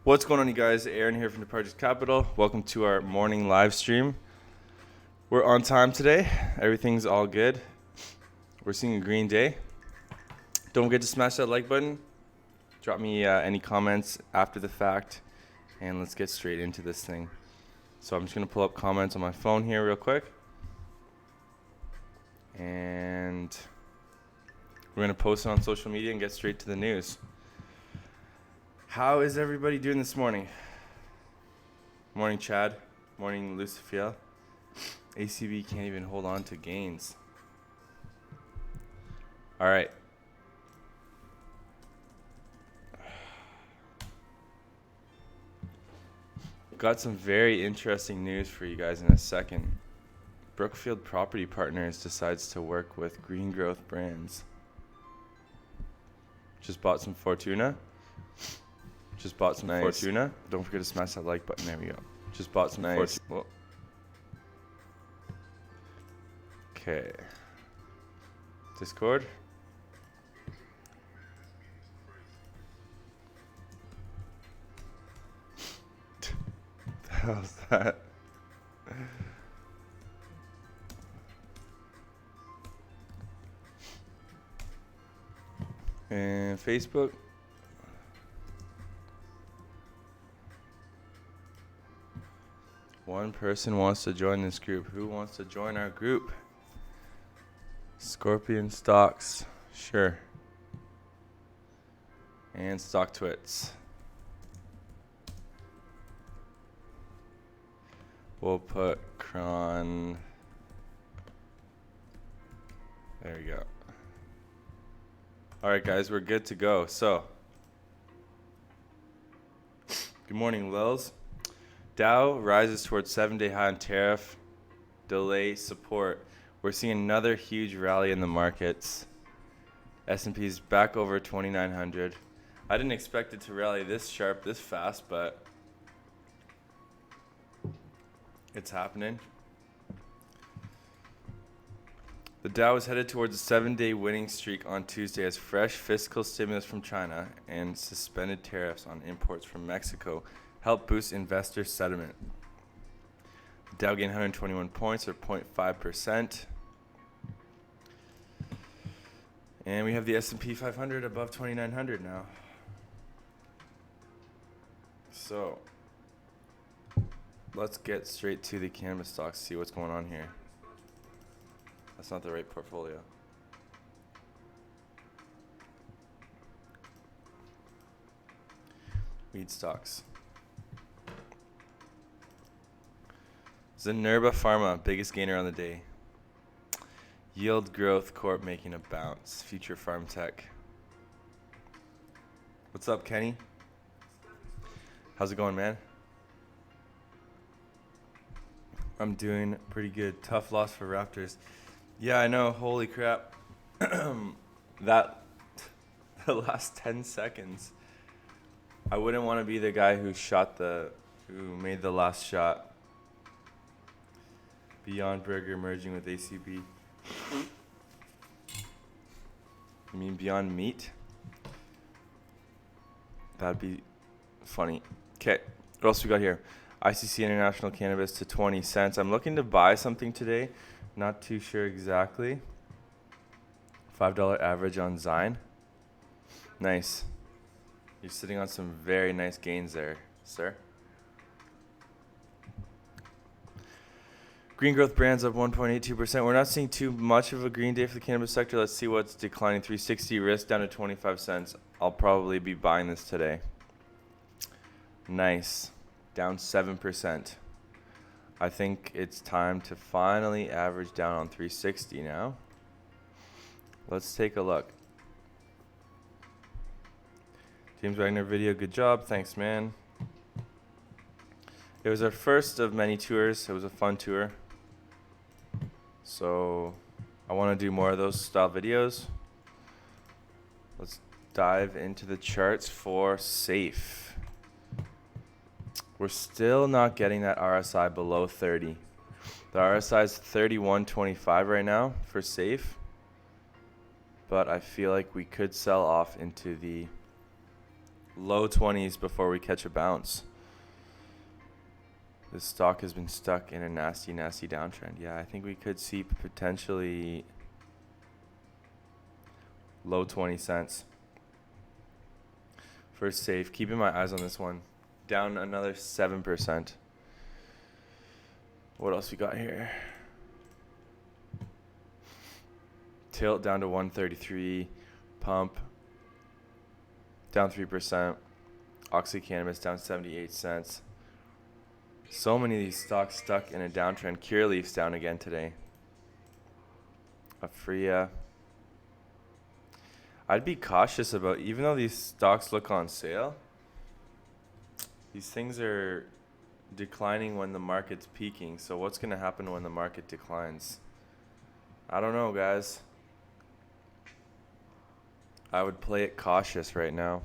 What's going on, you guys? Aaron here from the Project Capital. Welcome to our morning live stream. We're on time today. Everything's all good. We're seeing a green day. Don't forget to smash that like button. Drop me any comments after the fact, and let's get straight into this thing. So I'm just going to pull up comments on my phone here real quick. And we're going to post it on social media and get straight to the news. How is everybody doing this morning? Morning, Chad. Morning, Lucifiel. ACB can't even hold on to gains. All right. Got some very interesting news for you guys in a second. Brookfield Property Partners decides to work with Green Growth Brands. Just bought some Fortuna. Nice. Fortuna. Don't forget to smash that like button. There we go. Just bought some Fortuna. Okay. Discord. The hell's that? And Facebook. One person wants to join this group. Who wants to join our group? Scorpion Stocks. Sure. And Stock Twits. We'll put CRON. There we go. All right, guys, we're good to go. So, good morning, Lils. Dow rises towards 7-day high on tariff delay support. We're seeing another huge rally in the markets. S&P's back over 2,900. I didn't expect it to rally this sharp, this fast, but it's happening. The Dow is headed towards a 7-day winning streak on Tuesday as fresh fiscal stimulus from China and suspended tariffs on imports from Mexico help boost investor sentiment. The Dow gained 121 points, or 0.5%. And we have the S&P 500 above 2,900 now. So, let's get straight to the cannabis stocks, see what's going on here. That's not the right portfolio. Weed stocks. Zynerba Pharma, biggest gainer on the day. Yield Growth Corp making a bounce. Future Farm Tech. What's up, Kenny? How's it going, man? I'm doing pretty good. Tough loss for Raptors. Yeah, I know. Holy crap. The last 10 seconds. I wouldn't want to be the guy who made the last shot. Beyond Burger merging with ACB. You mean Beyond Meat? That'd be funny. Okay, what else we got here? ICC International Cannabis to 20 cents. I'm looking to buy something today. Not too sure exactly. $5 average on Zyne. Nice. You're sitting on some very nice gains there, sir. Green Growth Brands up 1.82%. We're not seeing too much of a green day for the cannabis sector. Let's see what's declining. 360 risk down to 25 cents. I'll probably be buying this today. Nice. Down 7%. I think it's time to finally average down on 360 now. Let's take a look. James Wagner video, good job. Thanks, man. It was our first of many tours. It was a fun tour. So I want to do more of those style videos. Let's dive into the charts for SAFE. We're still not getting that RSI below 30. The RSI is 31.25 right now for SAFE. But I feel like we could sell off into the low 20s before we catch a bounce. This stock has been stuck in a nasty downtrend. Yeah, I think we could see potentially low 20 cents. First safe. Keeping my eyes on this one. Down another 7%. What else we got here? Tilt down to 133. Pump down 3%. Oxy Cannabis down 78 cents. So many of these stocks stuck in a downtrend. Curaleaf's down again today. APHA. I'd be cautious about, even though these stocks look on sale, these things are declining when the market's peaking. So what's going to happen when the market declines? I don't know, guys. I would play it cautious right now.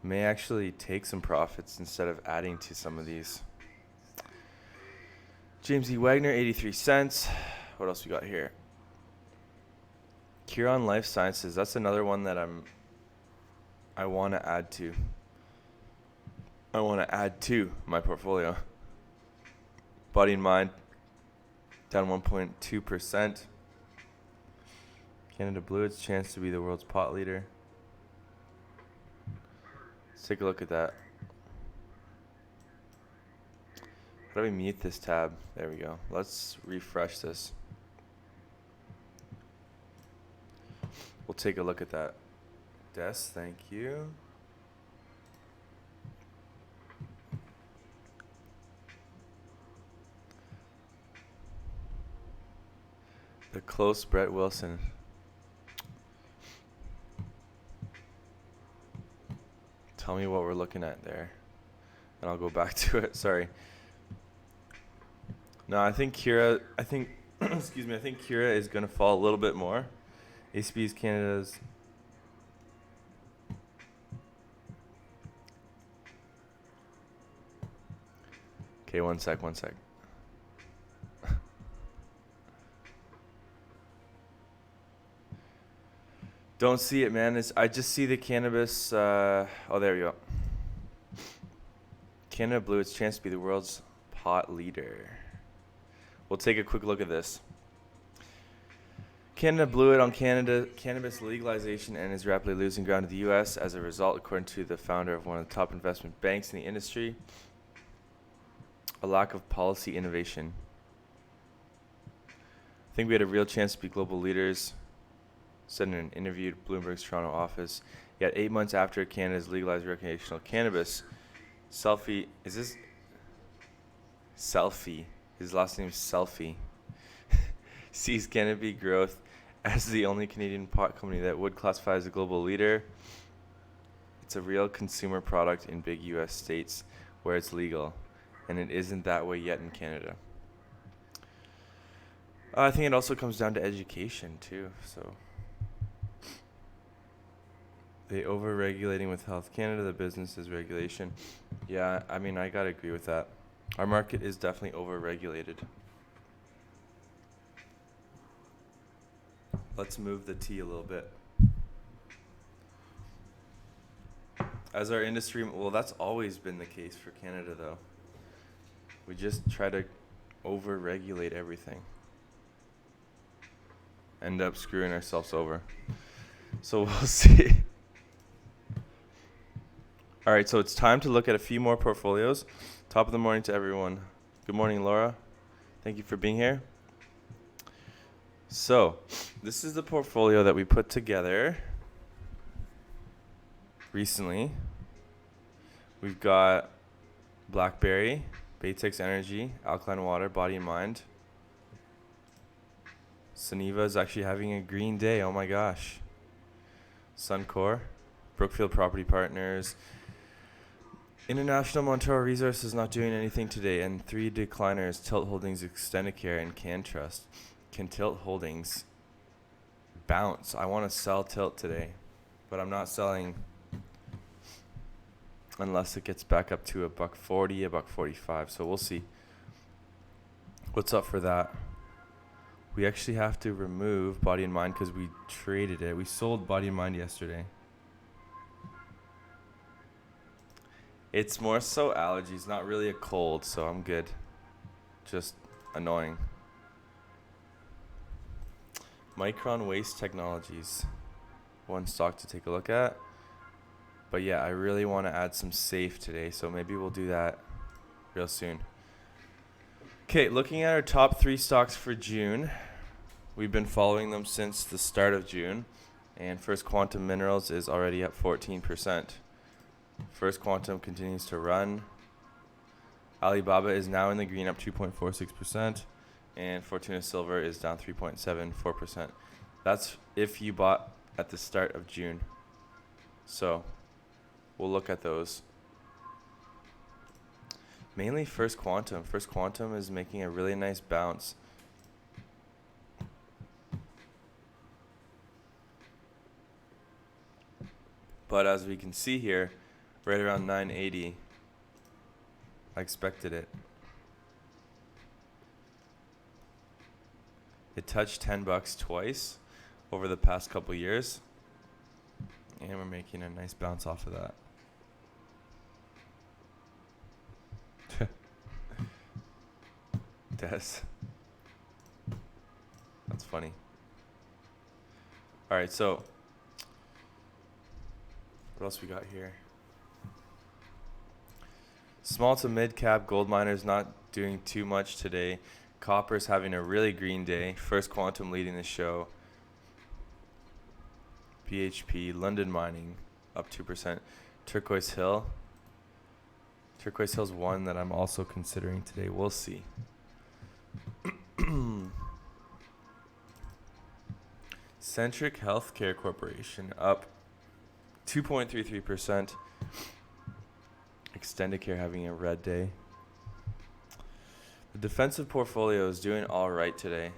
May actually take some profits instead of adding to some of these. James E. Wagner, 83 cents. What else we got here? CRON Life Sciences. That's another one that I want to add to. I want to add to my portfolio. Body and Mind down 1.2%. Canada blew its chance to be the world's pot leader. Let's take a look at that. How do we mute this tab? There we go. Let's refresh this. We'll take a look at that. Des, thank you. The close Brett Wilson. Tell me what we're looking at there, and I'll go back to it. Sorry. No, I think Kira. Excuse me. I think Kira is going to fall a little bit more. ACB is Canada's. Okay, one sec. Don't see it, man. I just see the cannabis. Oh, there we go. Canada blew its chance to be the world's pot leader. We'll take a quick look at this. Canada blew it on cannabis legalization and is rapidly losing ground to the U.S. as a result, according to the founder of one of the top investment banks in the industry. A lack of policy innovation. I think we had a real chance to be global leaders, said in an interview at Bloomberg's Toronto office. Yet 8 months after Canada's legalized recreational cannabis, Selfie, his last name is Selfie, sees cannabis growth as the only Canadian pot company that would classify as a global leader. It's a real consumer product in big U.S. states where it's legal, and it isn't that way yet in Canada. I think it also comes down to education too. So they over-regulating with Health Canada, the business is regulation. Yeah, I mean, I gotta agree with that. Our market is definitely over-regulated. Let's move the T a little bit. As our industry, well, that's always been the case for Canada, though. We just try to over-regulate everything. End up screwing ourselves over. So we'll see. All right, so it's time to look at a few more portfolios. Top of the morning to everyone. Good morning, Laura. Thank you for being here. So this is the portfolio that we put together recently. We've got Blackberry, Baytex Energy, Alkaline Water, Body and Mind. Suniva is actually having a green day. Oh my gosh. Suncor, Brookfield Property Partners, International Montreal Resources not doing anything today, and 3 decliners, Tilt Holdings, Extendicare, and CanTrust. Can Tilt Holdings bounce? I want to sell Tilt today, but I'm not selling unless it gets back up to $1.40, $1.45. So we'll see. What's up for that? We actually have to remove Body and Mind because we traded it. We sold Body and Mind yesterday. It's more so allergies, not really a cold, so I'm good. Just annoying. Micron Waste Technologies. One stock to take a look at. But yeah, I really want to add some safe today, so maybe we'll do that real soon. Okay, looking at our top 3 stocks for June. We've been following them since the start of June. And First Quantum Minerals is already at 14%. First Quantum continues to run. Alibaba is now in the green, up 2.46%. And Fortuna Silver is down 3.74%. That's if you bought at the start of June. So we'll look at those. Mainly First Quantum. First Quantum is making a really nice bounce. But as we can see here, right around 980, I expected it. It touched $10 twice over the past couple years, and we're making a nice bounce off of that. Des. That's funny. All right, so what else we got here? Small to mid cap gold miners not doing too much today. Copper's having a really green day. First Quantum leading the show. BHP, London Mining up 2%. Turquoise Hill. Turquoise Hill's one that I'm also considering today. We'll see. Centric Healthcare Corporation up 2.33%. Extendicare having a red day. The defensive portfolio is doing all right today.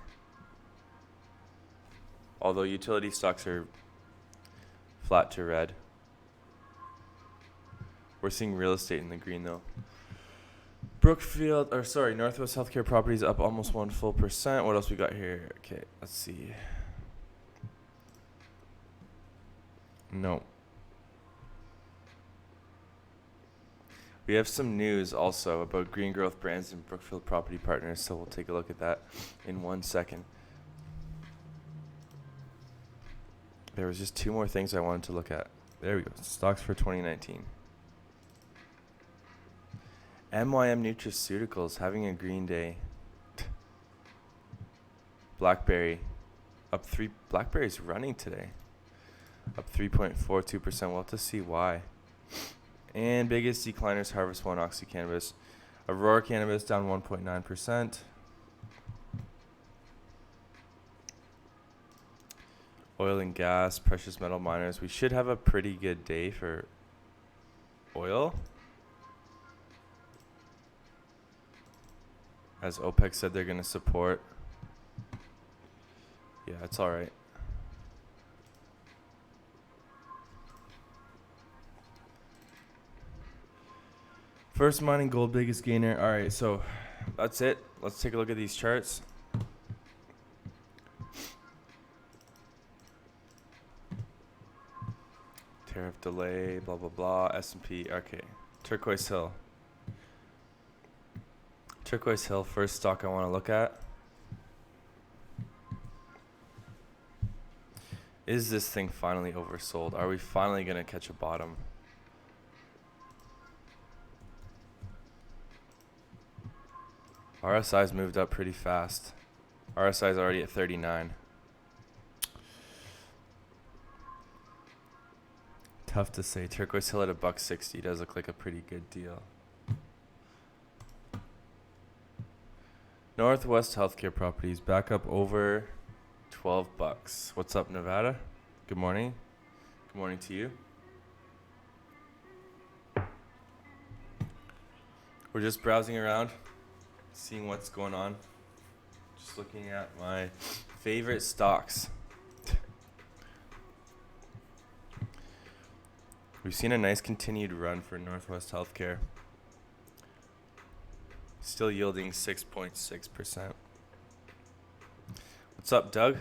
Although utility stocks are flat to red. We're seeing real estate in the green though. Northwest Healthcare Properties up almost 1 full percent. What else we got here? Okay, let's see. No. We have some news also about Green Growth Brands and Brookfield Property Partners, so we'll take a look at that in 1 second. There was just 2 more things I wanted to look at. There we go. Stocks for 2019. MYM Nutraceuticals having a green day. BlackBerry up 3. BlackBerry's running today. Up 3.42%. We'll have to see why. And biggest decliners, Harvest One, Oxy Cannabis. Aurora Cannabis down 1.9%. Oil and gas, precious metal miners. We should have a pretty good day for oil. As OPEC said they're going to support. Yeah, it's all right. First Mining Gold, biggest gainer. All right, so that's it. Let's take a look at these charts. Tariff delay, blah, blah, blah. S&P, okay. Turquoise Hill. Turquoise Hill, first stock I want to look at. Is this thing finally oversold? Are we finally going to catch a bottom? RSI's moved up pretty fast. RSI's already at 39. Tough to say. Turquoise Hill at $1.60 does look like a pretty good deal. Northwest Healthcare Properties back up over $12. What's up, Nevada? Good morning. Good morning to you. We're just browsing around, seeing what's going on. Just looking at my favorite stocks. We've seen a nice continued run for Northwest Healthcare. Still yielding 6.6%. What's up, Doug?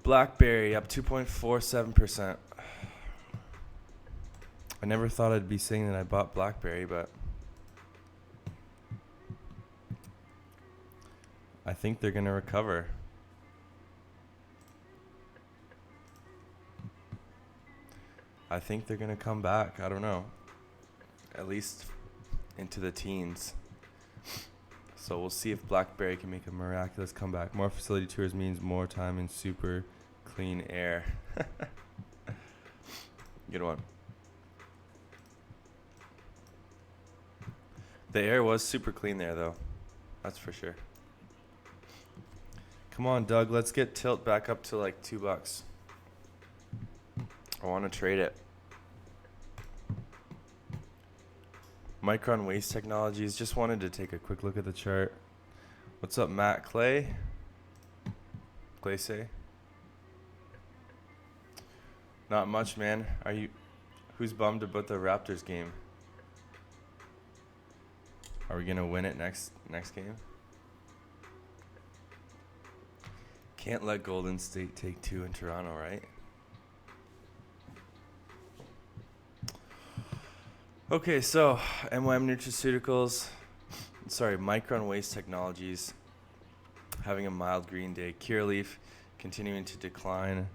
BlackBerry up 2.47%. I never thought I'd be saying that I bought BlackBerry, but I think they're going to recover. I think they're going to come back. I don't know. At least into the teens. So we'll see if BlackBerry can make a miraculous comeback. More facility tours means more time in super clean air. Good one. The air was super clean there, though. That's for sure. Come on, Doug. Let's get tilt back up to like $2. I want to trade it. Micron Waste Technologies. Just wanted to take a quick look at the chart. What's up, Matt Clay? Clay say? Not much, man. Who's bummed about the Raptors game? Are we gonna win it next game? Can't let Golden State take 2 in Toronto, right? Okay, so MYM Nutraceuticals, Micron Waste Technologies having a mild green day. Curaleaf continuing to decline.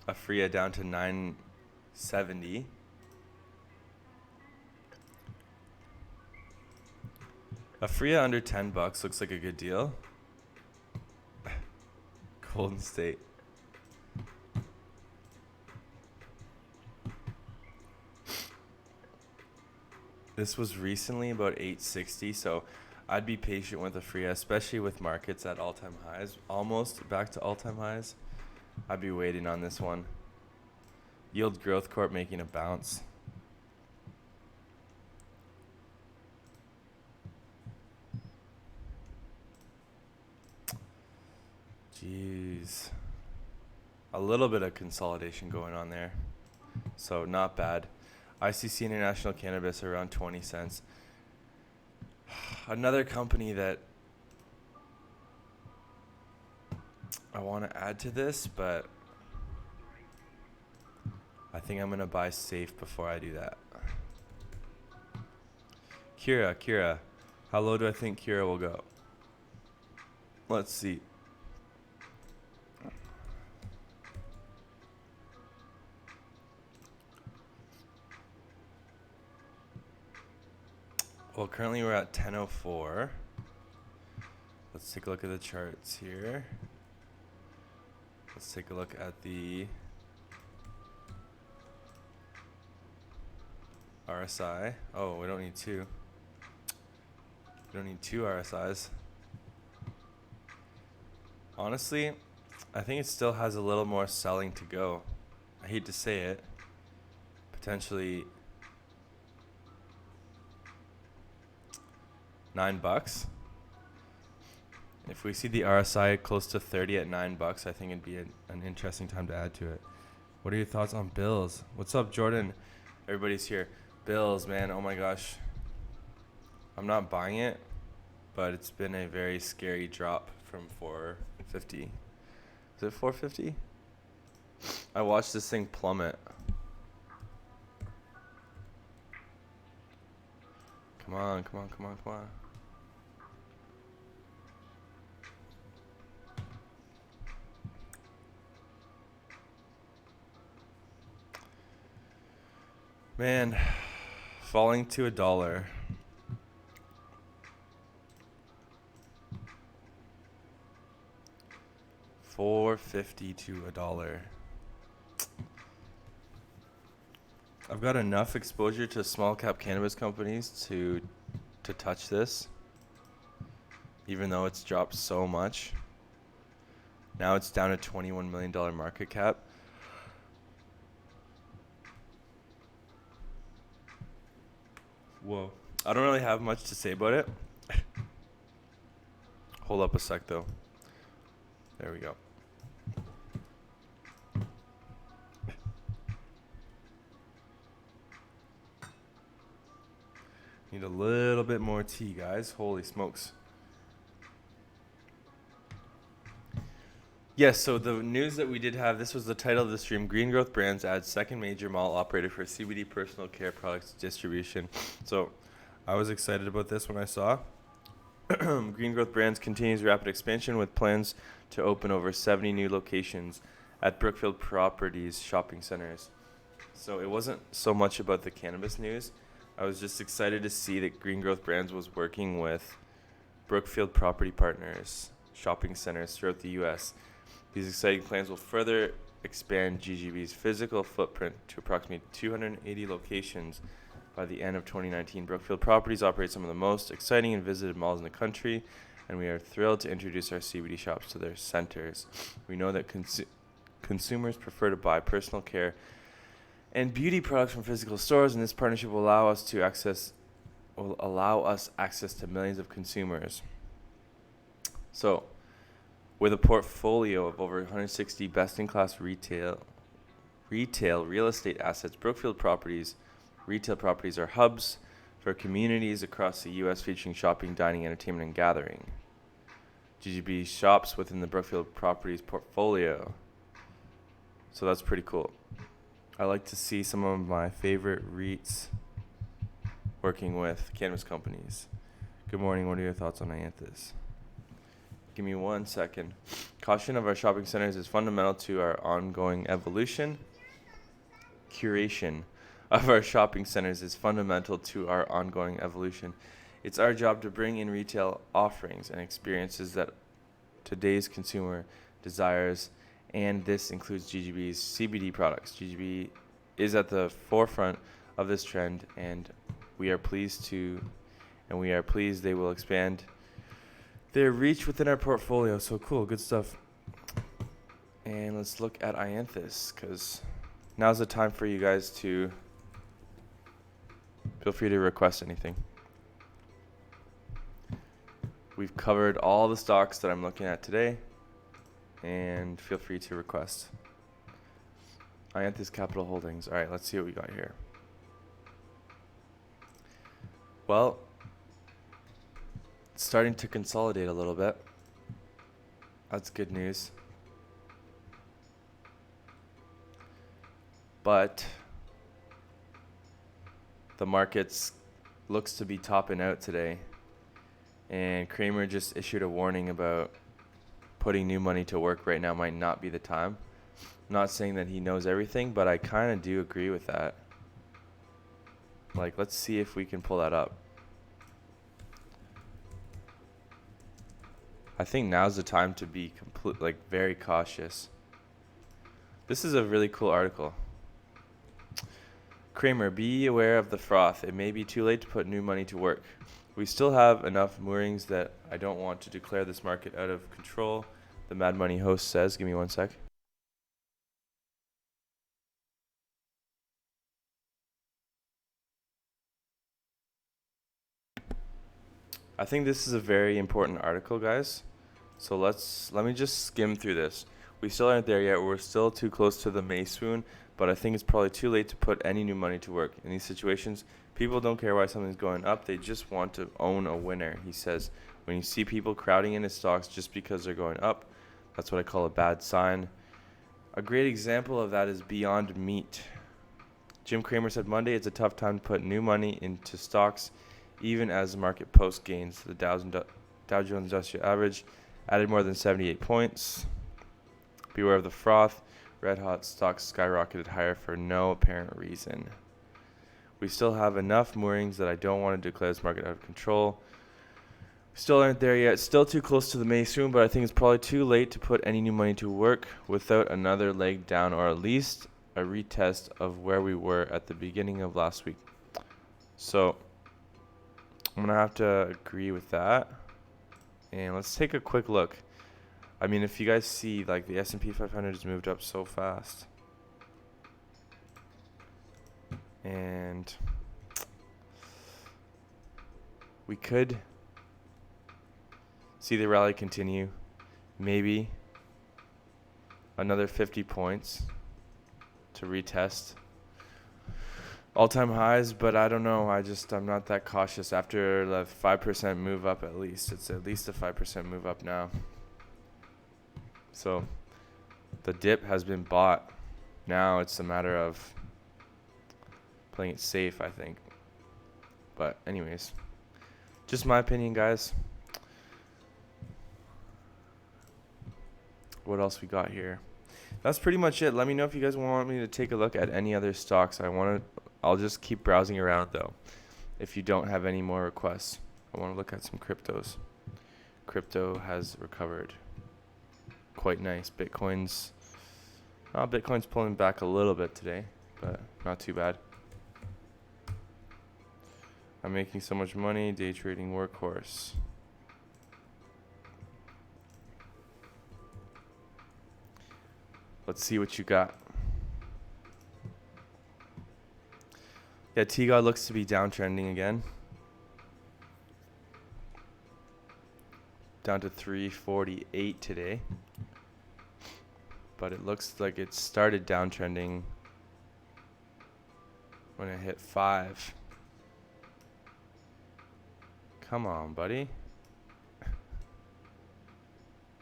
APHA down to 970. APHA under $10 looks like a good deal. Golden State. This was recently about 860, so I'd be patient with APHA, especially with markets at all-time highs, almost back to all-time highs. I'd be waiting on this one. Yield Growth Corp making a bounce. Jeez. A little bit of consolidation going on there. So not bad. ICC International Cannabis around 20 cents. Another company that I want to add to this, but I think I'm going to buy safe before I do that. Kira. How low do I think Kira will go? Let's see. Well, currently we're at 10:04. Let's take a look at the charts here. Let's take a look at the RSI. Oh, we don't need two. We don't need two RSIs. Honestly, I think it still has a little more selling to go. I hate to say it. Potentially $9. If we see the RSI close to 30 at $9, I think it'd be an interesting time to add to it. What are your thoughts on Bills? What's up, Jordan? Everybody's here. Bills, man. Oh my gosh. I'm not buying it, but it's been a very scary drop from 450. Is it 450? I watched this thing plummet. Come on. Man, falling to $1. $4.50 to $1. I've got enough exposure to small cap cannabis companies to touch this, even though it's dropped so much. Now it's down to $21 million market cap. Whoa. I don't really have much to say about it. Hold up a sec, though. There we go. Need a little bit more tea, guys. Holy smokes. Yes, so the news that we did have, this was the title of the stream. Green Growth Brands adds second major mall operator for CBD personal care products distribution. So I was excited about this when I saw. Green Growth Brands continues rapid expansion with plans to open over 70 new locations at Brookfield Properties shopping centers. So it wasn't so much about the cannabis news. I was just excited to see that Green Growth Brands was working with Brookfield Property Partners shopping centers throughout the U.S. These exciting plans will further expand GGB's physical footprint to approximately 280 locations by the end of 2019. Brookfield Properties operates some of the most exciting and visited malls in the country, and we are thrilled to introduce our CBD shops to their centers. We know that consumers prefer to buy personal care and beauty products from physical stores, and this partnership will allow us access to millions of consumers. So, with a portfolio of over 160 best-in-class retail real estate assets, Brookfield Properties retail properties are hubs for communities across the U.S. featuring shopping, dining, entertainment, and gathering. GGB shops within the Brookfield Properties portfolio. So that's pretty cool. I like to see some of my favorite REITs working with cannabis companies. Good morning. What are your thoughts on Ianthus? Give me 1 second. Caution of our shopping centers is fundamental to our ongoing evolution. Curation of our shopping centers is fundamental to our ongoing evolution. It's our job to bring in retail offerings and experiences that today's consumer desires, and this includes GGB's CBD products. GGB is at the forefront of this trend, and we are pleased they will expand their reach within our portfolio. So cool, good stuff. And let's look at Ianthus, because now's the time for you guys to feel free to request anything. We've covered all the stocks that I'm looking at today, and feel free to request. Ianthus Capital Holdings. All right, let's see what we got here. Well, it's starting to consolidate a little bit. That's good news. But the markets looks to be topping out today. And Kramer just issued a warning about putting new money to work right now might not be the time. I'm not saying that he knows everything, but I kind of do agree with that. Like, let's see if we can pull that up. I think now's the time to be very cautious. This is a really cool article. Kramer, be aware of the froth. It may be too late to put new money to work. We still have enough moorings that I don't want to declare this market out of control, the Mad Money host says. Give me 1 sec. I think this is a very important article, guys. So let me just skim through this. We still aren't there yet. We're still too close to the May swoon, but I think it's probably too late to put any new money to work. In these situations, people don't care why something's going up. They just want to own a winner, he says. When you see people crowding into stocks just because they're going up, that's what I call a bad sign. A great example of that is Beyond Meat. Jim Cramer said Monday it's a tough time to put new money into stocks, even as the market posts gains. The Dow Jones Industrial Average added more than 78 points. Beware of the froth. Red hot stocks skyrocketed higher for no apparent reason. We still have enough moorings that I don't want to declare this market out of control. We still aren't there yet. Still too close to the May swoon, but I think it's probably too late to put any new money to work without another leg down, or at least a retest of where we were at the beginning of last week. So I'm going to have to agree with that. And let's take a quick look. I mean, if you guys see, like, the S&P 500 has moved up so fast. And we could see the rally continue. Maybe another 50 points to retest all-time highs, but I don't know. I'm not that cautious after the 5% move up at least. It's at least a 5% move up now. So The dip has been bought. Now it's a matter of playing it safe, I think. But anyways, just my opinion, guys. What else we got here? That's pretty much it. Let me know if you guys want me to take a look at any other stocks. I'll just keep browsing around though. If you don't have any more requests, I want to look at some cryptos. Crypto has recovered quite nice. Bitcoin's pulling back a little bit today, but not too bad. I'm making so much money, day trading workhorse. Let's see what you got. Yeah, T-God looks to be downtrending again. Down to 348 today. But it looks like it started downtrending when it hit 5. Come on, buddy.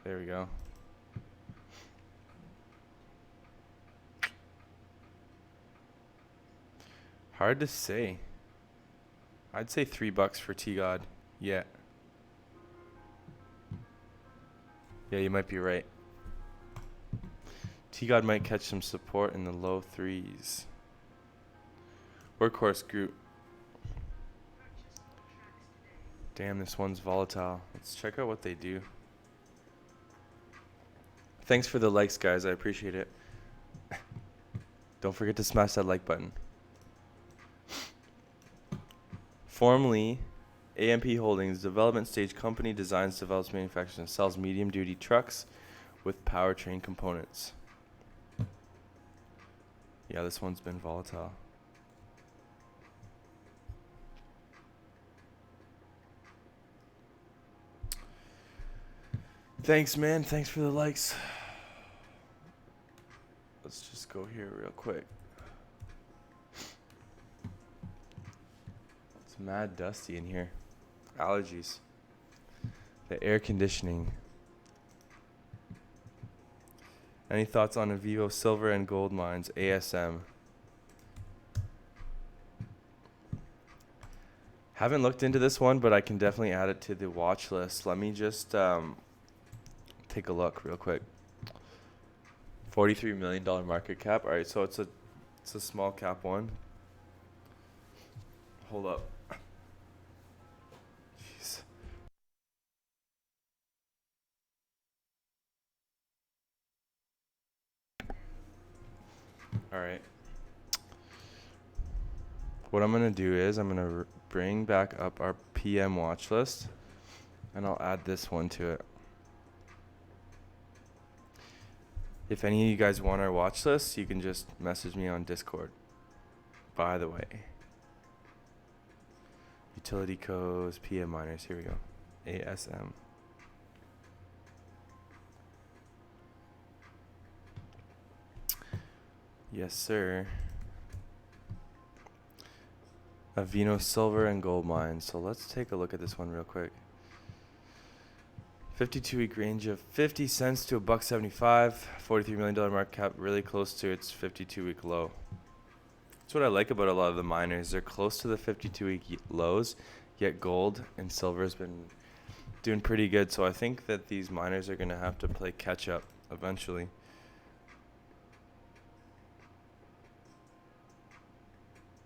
There we go. Hard to say. I'd say $3 for T-God. Yeah. Yeah, you might be right. T-God might catch some support in the low 3s. Workhorse group. Damn, this one's volatile. Let's check out what they do. Thanks for the likes, guys. I appreciate it. Don't forget to smash that like button. Formerly, AMP Holdings, development stage company, designs, develops, manufactures, and sells medium-duty trucks with powertrain components. Yeah, this one's been volatile. Thanks, man. Thanks for the likes. Let's just go here real quick. It's mad dusty in here. Allergies. The air conditioning. Any thoughts on Avivo silver and gold mines, ASM? Haven't looked into this one, but I can definitely add it to the watch list. Let me just take a look real quick. $43 million market cap. All right, so it's a small cap one. Hold up. Jeez. All right. What I'm going to do is I'm going to bring back up our PM watch list, and I'll add this one to it. If any of you guys want our watch list, you can just message me on Discord. By the way. Utility codes, PM miners. Here we go. ASM. Yes, sir. Avino silver and gold mines. So let's take a look at this one real quick. 52-week range of 50 cents to $1.75. $43 million market cap, really close to its 52-week low. That's what I like about a lot of the miners. They're close to the 52-week lows, yet gold and silver has been doing pretty good. So I think that these miners are going to have to play catch up eventually.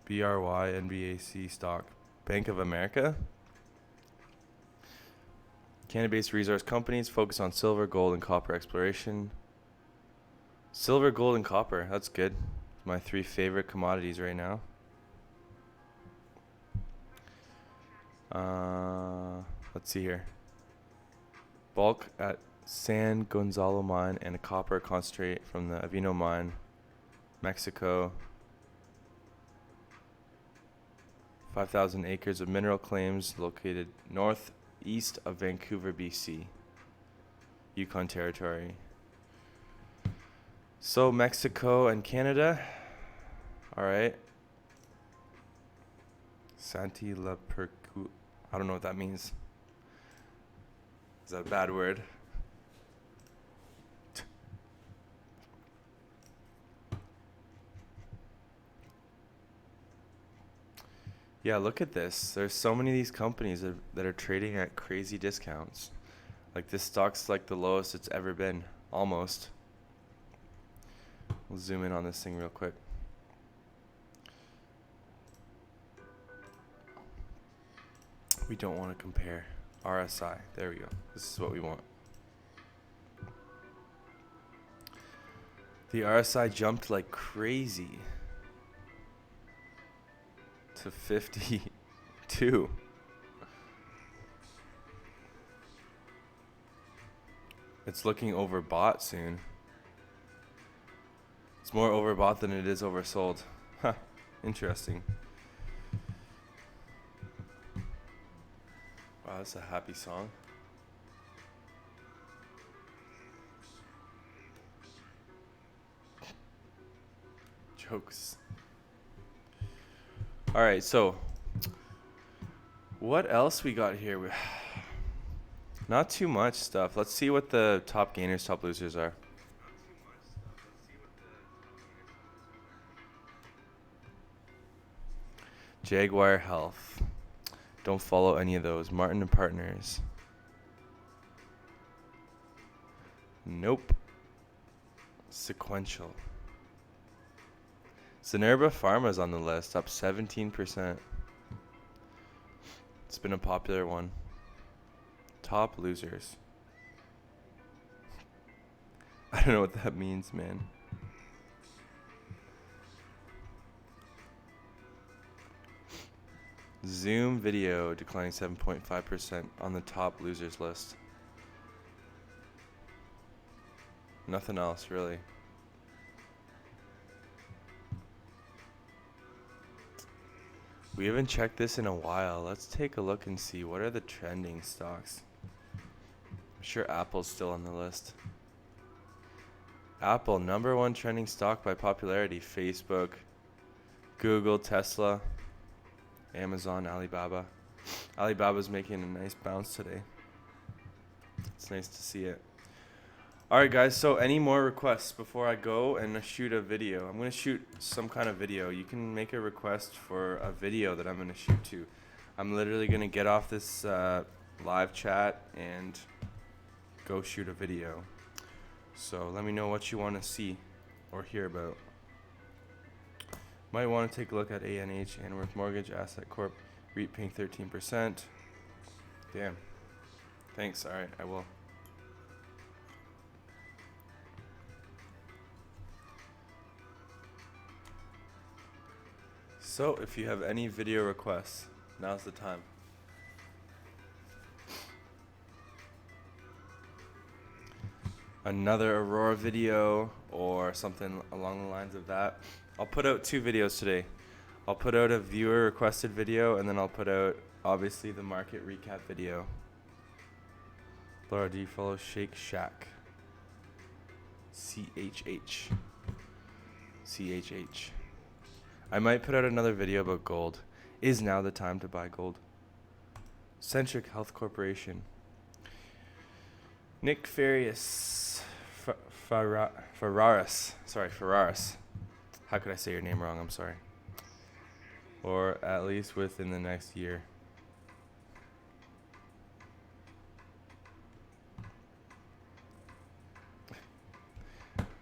BRY, NBAC stock. Bank of America. Canada-based resource companies focus on silver, gold, and copper exploration. Silver, gold, and copper. That's good. My 3 favorite commodities right now. Let's see here. Bulk at San Gonzalo mine and a copper concentrate from the Avino mine, Mexico. 5,000 acres of mineral claims located northeast of Vancouver, BC. Yukon Territory. So Mexico and Canada. All right. Santi La Percu. I don't know what that means. Is that a bad word? Yeah, look at this. There's so many of these companies that are trading at crazy discounts. Like this stock's like the lowest it's ever been, almost. We'll zoom in on this thing real quick. We don't want to compare. RSI. There we go. This is what we want. The RSI jumped like crazy to 52. It's looking overbought soon. It's more overbought than it is oversold. Huh. Interesting. Wow, that's a happy song. Jokes. All right, so what else we got here? Not too much stuff. Let's see what the top gainers, top losers are. Jaguar Health. Don't follow any of those. Martin and Partners. Nope. Sequential. Zynerba Pharma's on the list, up 17%. It's been a popular one. Top losers. I don't know what that means, man. Zoom Video declining 7.5% on the top losers list. Nothing else, really. We haven't checked this in a while. Let's take a look and see what are the trending stocks. I'm sure Apple's still on the list. Apple, number one trending stock by popularity. Facebook, Google, Tesla, Amazon, Alibaba. Alibaba's making a nice bounce today. It's nice to see it. Alright guys, so any more requests before I go and shoot a video? I'm going to shoot some kind of video. You can make a request for a video that I'm going to shoot to. I'm literally going to get off this live chat and go shoot a video. So let me know what you want to see or hear about. Might want to take a look at ANH, Anworth Mortgage, Asset Corp, REIT paying 13%. Damn. Thanks. Alright, I will. So, if you have any video requests, now's the time. Another Aurora video or something along the lines of that. I'll put out 2 videos today. I'll put out a viewer requested video and then I'll put out obviously the market recap video. Laura, do you follow Shake Shack? CHH. CHH. I might put out another video about gold. Is now the time to buy gold? Centric Health Corporation. Nick Farias. Ferraris. Sorry, Ferraris. How could I say your name wrong? I'm sorry. Or at least within the next year.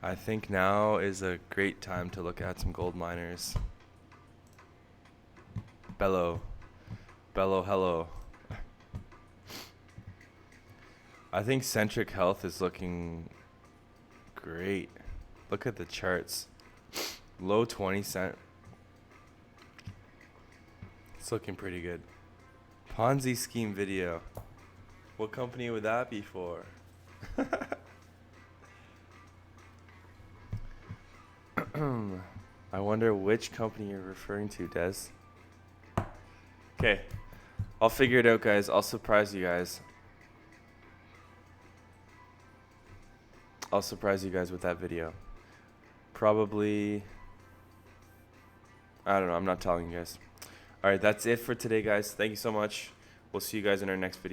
I think now is a great time to look at some gold miners. Bello, hello. I think Centric Health is looking great. Look at the charts. Low 20 cent. It's looking pretty good. Ponzi scheme video. What company would that be for? I wonder which company you're referring to, Des. Okay. I'll figure it out, guys. I'll surprise you guys. I'll surprise you guys with that video. Probably... I don't know. I'm not telling you guys. Alright, that's it for today, guys. Thank you so much. We'll see you guys in our next video.